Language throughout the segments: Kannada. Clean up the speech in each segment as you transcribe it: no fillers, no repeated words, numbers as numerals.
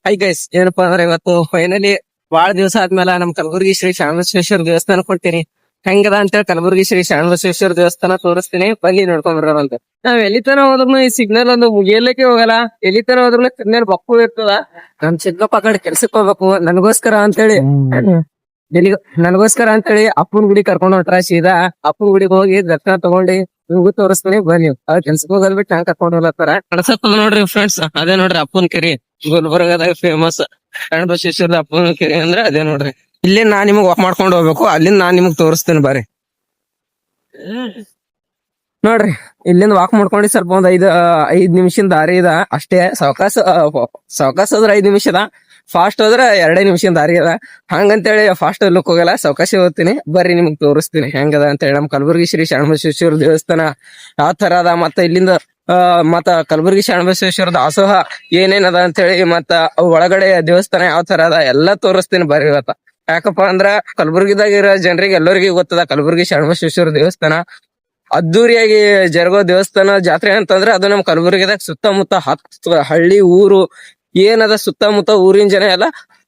ಹೈ ಗೈಸ್, ಏನಪ್ಪಾ ಅಂದ್ರೆ ಇವತ್ತು ಫೈನಲಿ ಬಾಳ ದಿವಸ ಆದ್ಮೇಲೆ ನಮ್ ಕಲಬುರಗಿ ಶ್ರೀ ಶರಣಬಸವೇಶ್ವರ ದೇವಸ್ಥಾನ ಕೊಡ್ತೀನಿ. ಹೆಂಗದ ಅಂತೇಳಿ ಕಲಬುರಗಿ ಶ್ರೀ ಶರಣಬಸವೇಶ್ವರ ದೇವಸ್ಥಾನ ತೋರಿಸ್ತೀನಿ, ಬನ್ನಿ ನೋಡ್ಕೊಂಡ್ ಬರೋರಂತ. ನಾವ್ ಎಲ್ಲಿ ತನ ಹೋದ್ರು ಈ ಸಿಗ್ನಲ್ ಒಂದು ಮುಗಿಯಲಿಕ್ಕೆ ಹೋಗಲ್ಲ. ಎಲ್ಲಿ ತನ ಹೋದ್ರು ಸಿಗ್ನಲ್ ಬಕ್ಕು ಇರ್ತದ. ನಮ್ ಚಿಕ್ಕಪ್ಪ ಕಡೆ ಕೆಲ್ಸಕ್ ಹೋಗ್ಬೇಕು ನನಗೋಸ್ಕರ ಅಂತೇಳಿ ನನಗೋಸ್ಕರ ಅಂತೇಳಿ ಅಪ್ಪನ ಗುಡಿ ಕರ್ಕೊಂಡ್ ಹೊಂಟ್ರ. ಸೀದಾ ಅಪ್ಪನ ಗುಡಿಗೆ ಹೋಗಿ ದರ್ಶನ ತಗೊಂಡಿ ನಿಮ್ಗೂ ತೋರಿಸ್ತೀನಿ ಬನ್ನಿ. ಅವ್ರ ಕೆಲ್ಸಕ್ಕೆ ಹೋಗೋದ್ ಬಿಟ್ಟು ನಂಗೆ ಕರ್ಕೊಂಡ್ ಹೋಗ್ಲತ್ತಾರ. ಕಳ್ಸತ್ತದ ನೋಡ್ರಿ ಫ್ರೆಂಡ್ಸ್, ಅದೇ ನೋಡ್ರಿ ಅಪ್ಪನ ಕೆರಿ. ಗುಲ್ಬರ್ಗದಾಗ ಫೇಮಸ್ ಶರಣಬಸವೇಶ್ವರದ ಅಪ್ಪನ ಕೆರೆ ಅಂದ್ರೆ ಅದೇ ನೋಡ್ರಿ. ಇಲ್ಲಿ ನಾನ್ ನಿಮಗ್ ವಾಕ್ ಮಾಡ್ಕೊಂಡ್ ಹೋಗ್ಬೇಕು, ಅಲ್ಲಿಂದ ನಾನ್ ನಿಮಗ್ ತೋರಿಸ್ತೇನೆ ಬಾರಿ. ನೋಡ್ರಿ, ಇಲ್ಲಿಂದ ವಾಕ್ ಮಾಡ್ಕೊಂಡು ಸ್ವಲ್ಪ ಒಂದ್ 5 ನಿಮಿಷದ ದಾರಿ ಇದ ಅಷ್ಟೇ. ಸಾವಕಾಶ ಹೋದ್ರ 5 ನಿಮಿಷದ, ಫಾಸ್ಟ್ ಹೋದ್ರ 2 ನಿಮಿಷದ ದಾರಿ ಅದ. ಹಂಗಂತೇಳಿ ಫಾಸ್ಟ್ ಲುಕ್ ಹೋಗಲ್ಲ, ಸಾವಕಾಶ ಹೋಗ್ತೀನಿ ಬರ್ರಿ, ನಿಮಗ್ ತೋರಿಸ್ತೀನಿ ಹೆಂಗದ ಅಂತೇಳಿ. ನಮ್ ಕಲಬುರಗಿ ಶ್ರೀ ಶರಣಬಸವೇಶ್ವರ ದೇವಸ್ಥಾನ ಯಾವ ತರ ಅದ, ಮತ್ತ ಇಲ್ಲಿಂದ ಮತ್ತ ಕಲಬುರಗಿ ಶರಣಬಸವೇಶ್ವರ ದಾಸೋಹ ಏನೇನದ ಅಂತೇಳಿ, ಮತ್ತ ಒಳಗಡೆ ದೇವಸ್ಥಾನ ಯಾವ ತರ ಅದ ಎಲ್ಲಾ ತೋರಿಸ್ತೀನಿ ಬರ್ರಿ ಇವತ್ತ. ಯಾಕಪ್ಪ ಅಂದ್ರ ಕಲಬುರಗಿದಾಗ ಇರೋ ಜನರಿಗೆ ಎಲ್ಲರಿಗೂ ಗೊತ್ತದ ಕಲಬುರಗಿ ಶರಣಬಸವೇಶ್ವರ ದೇವಸ್ಥಾನ ಅದ್ದೂರಿಯಾಗಿ ಜರುಗೋ ದೇವಸ್ಥಾನ. ಜಾತ್ರೆ ಅಂತಂದ್ರೆ ಅದು ನಮ್ ಕಲಬುರಗಿದಾಗ ಸುತ್ತಮುತ್ತ 10 ಹಳ್ಳಿ ಊರು ಏನದ, ಸುತ್ತಮುತ್ತ ಊರಿನ ಜನ ಎಲ್ಲ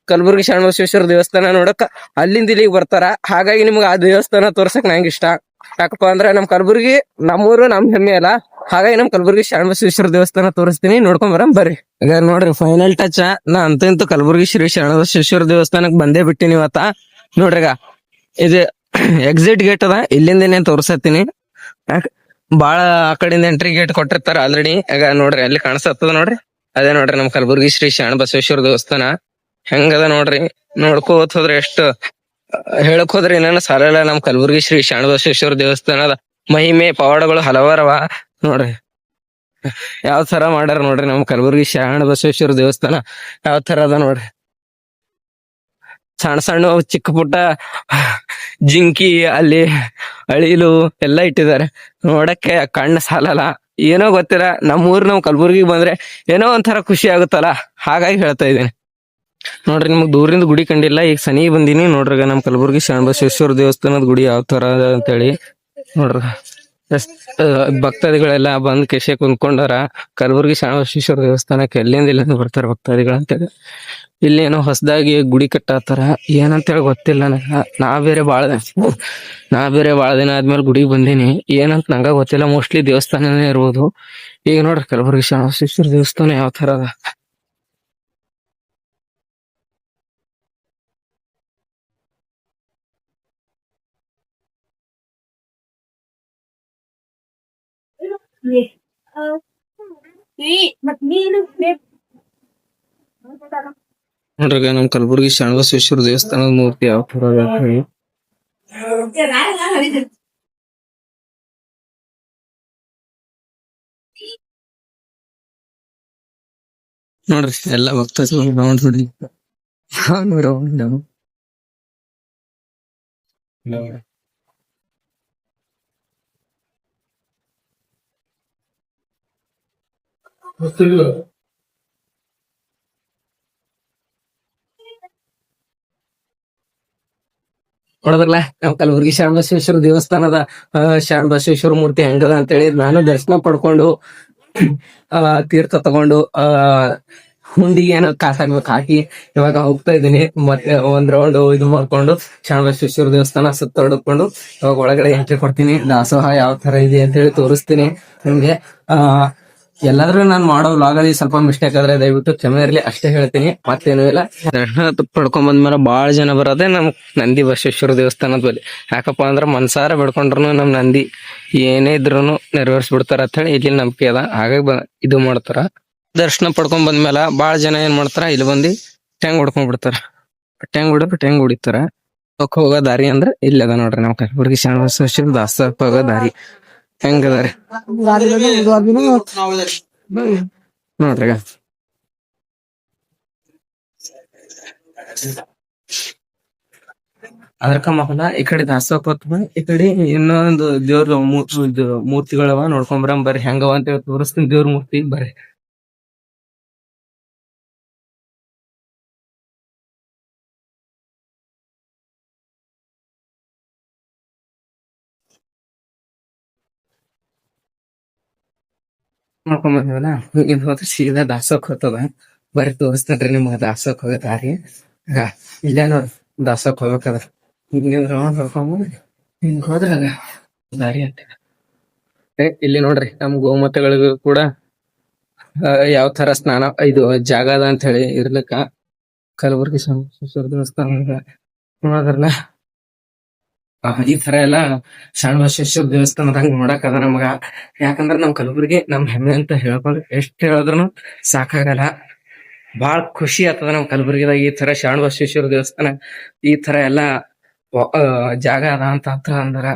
ಕಲಬುರಗಿ ಶರಣಬಸವೇಶ್ವರ ದೇವಸ್ಥಾನ ನೋಡಕ್ ಅಲ್ಲಿಂದ ಇಲ್ಲಿಗೆ ಬರ್ತಾರ. ಹಾಗಾಗಿ ನಿಮ್ಗೆ ಆ ದೇವಸ್ಥಾನ ತೋರ್ಸಕ್ ನಂಗೆ ಇಷ್ಟ. ಯಾಕಪ್ಪ ಅಂದ್ರೆ ನಮ್ ಕಲಬುರಗಿ ನಮ್ಮೂರು ನಮ್ ಹೆಮ್ಮೆ ಅಲ್ಲ. ಹಾಗಾಗಿ ನಮ್ ಕಲಬುರಗಿ ಶರಣಬಸವೇಶ್ವರ ದೇವಸ್ಥಾನ ತೋರಿಸ್ತೀನಿ, ನೋಡ್ಕೊಂಡ್ ಬರಂ ಬರ್ರಿ. ಈಗ ನೋಡ್ರಿ ಫೈನಲ್ ಟಚ್, ನಾ ಅಂತೂ ಕಲಬುರಗಿ ಶ್ರೀ ಶರಣಬಸವೇಶ್ವರ ದೇವಸ್ಥಾನಕ್ ಬಂದೇ ಬಿಟ್ಟಿನಿ ಇವತ್ತ. ನೋಡ್ರಿಗ ಇದು ಎಕ್ಸಿಟ್ ಗೇಟ್ ಅದ, ಇಲ್ಲಿಂದನೇ ತೋರ್ಸತ್ತೀನಿ. ಬಾಳ ಆ ಕಡೆಯಿಂದ ಎಂಟ್ರಿ ಗೇಟ್ ಕೊಟ್ಟಿರ್ತಾರ ಆಲ್ರೆಡಿ. ಈಗ ನೋಡ್ರಿ ಅಲ್ಲಿ ಕಾಣಿಸತ್ತದ ನೋಡ್ರಿ, ಅದೇ ನೋಡ್ರಿ ನಮ್ ಕಲಬುರಗಿ ಶ್ರೀ ಶರಣಬಸವೇಶ್ವರ ದೇವಸ್ಥಾನ ಹೆಂಗದ ನೋಡ್ರಿ. ನೋಡ್ಕೋತ ಹೋದ್ರೆ ಎಷ್ಟು ಹೇಳಕ್ ಹೋದ್ರೆ ಏನೇನು ಸಾಲಲ್ಲ. ನಮ್ ಕಲಬುರಗಿ ಶ್ರೀ ಶರಣಬಸವೇಶ್ವರ ದೇವಸ್ಥಾನದ ಮಹಿಮೆ ಪವಾಡಗಳು ಹಲವಾರವ ನೋಡ್ರಿ. ಯಾವ ತರ ಮಾಡ್ಯಾರ ನೋಡ್ರಿ ನಮ್ ಕಲಬುರಗಿ ಶರಣಬಸವೇಶ್ವರ ದೇವಸ್ಥಾನ ಯಾವ ತರ ಅದ ನೋಡ್ರಿ. ಸಣ್ಣ ಸಣ್ಣ ಚಿಕ್ಕ ಪುಟ್ಟ ಜಿಂಕಿ ಅಲ್ಲಿ ಅಳಿಲು ಎಲ್ಲಾ ಇಟ್ಟಿದ್ದಾರೆ, ನೋಡಕ್ಕೆ ಕಣ್ಣು ಸಾಲಲ್ಲ. ಏನೋ ಗೊತ್ತಿಲ್ಲ, ನಮ್ಮೂರ್ ನಮ್ ಕಲಬುರ್ಗಿ ಬಂದ್ರೆ ಏನೋ ಒಂಥರ ಖುಷಿ ಆಗುತ್ತಲ್ಲ, ಹಾಗಾಗಿ ಹೇಳ್ತಾ ಇದ್ದೇನೆ. ನೋಡ್ರಿ ನಿಮಗ್ ದೂರಿಂದ ಗುಡಿ ಕಂಡಿಲ್ಲ, ಈಗ ಸನಿ ಬಂದಿನಿ ನೋಡ್ರಿ. ನಮ್ ಕಲಬುರ್ಗಿ ಶರಣಬಸವೇಶ್ವರ ದೇವಸ್ಥಾನದ ಗುಡಿ ಯಾವ ತರ ಅದ ಅಂತೇಳಿ ನೋಡ್ರಿ. ಭಕ್ತಾದಿಗಳೆಲ್ಲ ಬಂದ್ ಕೆಶೆ ಕುಂತ್ಕೊಂಡಾರ. ಕಲಬುರ್ಗಿ ಶರಣಬಸವೇಶ್ವರ ದೇವಸ್ಥಾನಕ್ಕೆ ಎಲ್ಲಿಂದ ಇಲ್ಲಿಂದ ಬರ್ತಾರ ಭಕ್ತಾದಿಗಳು ಅಂತೇಳಿ. ಇಲ್ಲಿ ಏನೋ ಹೊಸದಾಗಿ ಗುಡಿ ಕಟ್ಟಾತಾರ, ಏನಂತೇಳಿ ಗೊತ್ತಿಲ್ಲ ನನಗ. ನಾ ಬೇರೆ ಬಾಳ ದಿನ ಆದ್ಮೇಲೆ ಗುಡಿಗೆ ಬಂದೀನಿ, ಏನಂತ ನಂಗ ಗೊತ್ತಿಲ್ಲ. ಮೋಸ್ಟ್ಲಿ ದೇವಸ್ಥಾನನೇ ಇರ್ಬೋದು. ಈಗ ನೋಡ್ರಿ ಕಲಬುರ್ಗಿ ಶರಣಬಸವೇಶ್ವರ ದೇವಸ್ಥಾನ ಯಾವ ತರ ಅದ. ನೋಡ್ರಿ ನಮ್ ಕಲಬುರ್ಗಿ ಶರಣಬಸವೇಶ್ವರ ದೇವಸ್ಥಾನದ ಮೂರ್ತಿ ಯಾವ ತರ ಅದ ಅಂತ ಹೇಳಿ. ನೋಡ್ರಿ ಎಲ್ಲಾ ಭಕ್ತಾದಿಗಳು ನೋಡಿ. ನೋಡದ್ರಲ್ಲ ನಮ್ ಕಲಬುರ್ಗಿ ಶರಣಬಸವೇಶ್ವರ ದೇವಸ್ಥಾನದ ಶರಣಬಸವೇಶ್ವರ ಮೂರ್ತಿ ಹೆಂಗದ ಅಂತೇಳಿ. ನಾನು ದರ್ಶನ ಪಡ್ಕೊಂಡು ತೀರ್ಥ ತಗೊಂಡು ಹುಂಡಿಗೆ ಏನೋ ಕಾಸಾಗ್ಬೇಕು ಹಾಕಿ ಇವಾಗ ಹೋಗ್ತಾ ಇದ್ದೀನಿ. ಮತ್ತೆ ಒಂದ್ ರೌಂಡ್ ಇದು ಮಾಡ್ಕೊಂಡು ಶರಣಬಸವೇಶ್ವರ ದೇವಸ್ಥಾನ ಸುತ್ತ ಹೊಡ್ಕೊಂಡು ಇವಾಗ ಒಳಗಡೆ ಎಂಟ್ರಿ ಕೊಡ್ತೀನಿ. ದಾಸೋಹ ಯಾವ ತರ ಇದೆ ಅಂತ ಹೇಳಿ ತೋರಿಸ್ತೀನಿ ನಿಮ್ಗೆ. ಎಲ್ಲಾದ್ರೂ ನಾನ್ ಮಾಡೋ ವ್ಲಾಗ್ ಅಲ್ಲಿ ಸ್ವಲ್ಪ ಮಿಸ್ಟೇಕ್ ಆದ್ರೆ ದಯವಿಟ್ಟು ಕ್ಷಮೆ ಇರ್ಲಿ, ಅಷ್ಟೇ ಹೇಳ್ತೀನಿ, ಮತ್ತೇನು ಇಲ್ಲ. ದರ್ಶನ ಪಡ್ಕೊಂಡ್ ಬಂದ್ಮೇಲೆ ಬಾಳ ಜನ ಬರೋದೇ ನಮ್ ನಂದಿ ಬಸವೇಶ್ವರ ದೇವಸ್ಥಾನದ ಬಳಿ. ಯಾಕಪ್ಪ ಅಂದ್ರ ಮನ್ಸಾರ ಬೆಡ್ಕೊಂಡ್ರು ನಮ್ ನಂದಿ ಏನೇ ಇದ್ರು ನೆರವೇರಿಸ್ಬಿಡ್ತಾರ ಅಂತ ಹೇಳಿ ಇಲ್ಲಿ ನಂಬಿಕೆ ಅದ. ಹಾಗಾಗಿ ಇದು ಮಾಡ್ತಾರ. ದರ್ಶನ ಪಡ್ಕೊಂಡ್ ಬಂದ್ಮೇಲೆ ಬಾಳ ಜನ ಏನ್ ಮಾಡ್ತಾರ, ಇಲ್ಲಿ ಬಂದು ಟೆಂಗ್ ಹೊಡ್ಕೊಂಡ್ ಬಿಡ್ತಾರ. ಟೆಂಗ್ ಹೊಡಿತಾರ. ಹೋಗೋ ದಾರಿ ಅಂದ್ರೆ ಇಲ್ಲ ಅದ ನೋಡ್ರಿ ನಮ್ ಕಲಬುರ್ಗಿ ಶರಣಬಸವೇಶ್ವರ ದಾಸೋಹಕ್ಕೆ ಹೋಗೋ ದಾರಿ ಹೆಂಗದಾರಿ ನೋಡ್ರಿ. ಅದಕ್ಕ ಮಗನ ಈ ಕಡೆ ದಾಸೋಹ ಈ ಕಡೆ ಇನ್ನೊಂದು ದೇವ್ರ ಮೂರ್ತಿಗಳವ ನೋಡ್ಕೊಂಬರಂ ಬರ್ರಿ. ಹೆಂಗವ ಅಂತ ಹೇಳಿ ತೋರಿಸ್ತೀನಿ ದೇವ್ರ ಮೂರ್ತಿ ಬರ್ರಿ. ನೋಡ್ಕೊಂಡ್ ಬಂದಿವಲ್ಲ, ಈಗ ಹೋದ್ರೆ ಸೀದಾ ದಾಸೋಹಕ್ ಹೋಗ್ತದ ಬರ್ರಿ ತೋರಿಸ್ತೇನ್ರಿ ನಿಮ್ಗೆ ದಾಸೋಕ್ ಹೋಗೋ ದಾರಿ. ಆಗ ಇಲ್ಲೇ ನೋಡ್ರಿ ದಾಸೋಕ್ ಹೋಗ್ಬೇಕಾದ್ರ ಹಿಂಗಿಂದ ರೌಂಡ್ ಹೊಡ್ಕೊಂಡ್ ಹಿಂಗ್ ಹೋದ್ರಾಗ ದಾರಿ ಅಂತ ಇಲ್ಲಿ ನೋಡ್ರಿ ನಮ್ ಗೋಮತಗಳಿಗೂ ಕೂಡ ಯಾವ ತರ ಸ್ನಾನ ಇದು ಜಾಗ ಅದ ಅಂತ ಹೇಳಿ ಇರ್ಲಿಕ್ಕ ಕಲಬುರ್ಗಿ ಶಂಕರೇಶ್ವರ ದೇವಸ್ಥಾನ ನೋಡೋದ್ರಲ್ಲ ಈ ತರ ಎಲ್ಲಾ ಶರಣಬಸವೇಶ್ವರ ದೇವಸ್ಥಾನದಾಗ ನೋಡಕ್ ಅದ ನಮ್ಗ. ಯಾಕಂದ್ರ ನಮ್ ಕಲಬುರ್ಗಿ ನಮ್ ಹೆಮ್ಮೆ ಅಂತ ಹೇಳ್ಕೊಂಡ್ ಎಷ್ಟ್ ಹೇಳಿದ್ರು ಸಾಕಾಗಲ್ಲ. ಬಾಳ ಖುಷಿ ಆಗ್ತದ ನಮ್ ಕಲಬುರ್ಗಿದಾಗ ಈ ತರ ಶರಣಬಸವೇಶ್ವರ ದೇವಸ್ಥಾನ ಈ ತರ ಎಲ್ಲಾ ಜಾಗ ಅದ ಅಂತ ಅಂದ್ರ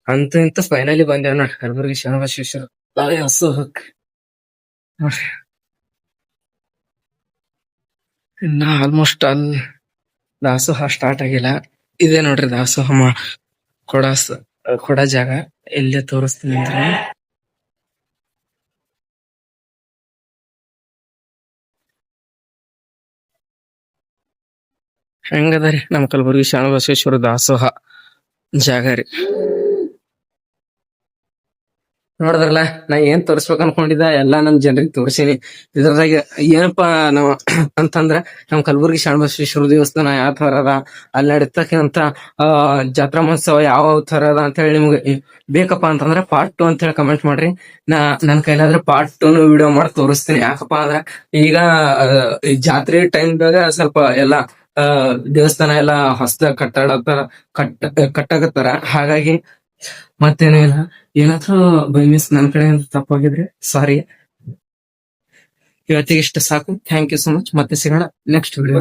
ಅಂತೂ ಇಂತ ಫೈನಲಿ ಬಂದೇವ್ ನೋಡ್ರಿ ಕಲಬುರ್ಗಿ ಶರಣಬಸವೇಶ್ವರ ದಾಸೋಹಕ್. ನೋಡ್ರಿ ಇನ್ನ ಆಲ್ಮೋಸ್ಟ್ ದಾಸೋಹ ಸ್ಟಾರ್ಟ್ ಆಗಿಲ್ಲ. ಇದೇ ನೋಡ್ರಿ ದಾಸೋಹ ಕೊಡ ಜಾಗ ಇಲ್ಲೇ ತೋರಿಸ್ತೀನಿ ಅಂದ್ರೆ ಹೆಂಗದ ರೀ ನಮ್ ಕಲಬುರ್ಗಿ ಶರಣಬಸವೇಶ್ವರ ದಾಸೋಹ ಜಾಗ ರೀ. ನೋಡಿದ್ರಲ್ಲ ನಾ ಏನ್ ತೋರಿಸ್ಬೇಕು ಅನ್ಕೊಂಡಿದ್ದ ಎಲ್ಲಾ ನಮ್ ಜನರಿಗೆ ತೋರ್ಸಿನಿ. ಇದ್ರಾಗ ಏನಪ್ಪಾ ನಾವ್ ಅಂತಂದ್ರ ನಮ್ ಕಲಬುರ್ಗಿ ಶರಣಬಸವೇಶ್ವರ ದೇವಸ್ಥಾನ ಯಾವ ತರ ಅದ, ಅಲ್ಲಿ ನಡೀತಕ್ಕಂತ ಜಾತ್ರಾ ಮಹೋತ್ಸವ ಯಾವ ತರ ಅದ ಅಂತ ಹೇಳಿ ನಿಮ್ಗೆ ಬೇಕಪ್ಪ ಅಂತಂದ್ರ ಪಾರ್ಟ್ 2 ಅಂತ ಹೇಳಿ ಕಮೆಂಟ್ ಮಾಡ್ರಿ. ನನ್ ಕೈಲಾದ್ರೆ ಪಾರ್ಟ್ 2 ವಿಡಿಯೋ ಮಾಡಿ ತೋರಿಸ್ತೀನಿ. ಯಾಕಪ್ಪ ಅಂದ್ರ ಈಗ ಈ ಜಾತ್ರೆ ಟೈಮ್ದಾಗ ಸ್ವಲ್ಪ ಎಲ್ಲಾ ದೇವಸ್ಥಾನ ಎಲ್ಲಾ ಹೊಸದಾಗ ಕಟ್ಟಾಕತ್ತಾರ. ಹಾಗಾಗಿ ಮತ್ತೇನೂ ಇಲ್ಲ. ಏನಾದ್ರೂ ಬೈ ಮಿಸ್ ನನ್ ಕಡೆ ತಪ್ಪಾಗಿದ್ರೆ ಸಾರಿ. ಇವತ್ತಿಗೆ ಇಷ್ಟ ಸಾಕು. Thank you so much. ಮತ್ತೆ ಸಿಗೋಣ ನೆಕ್ಸ್ಟ್ ವಿಡಿಯೋ.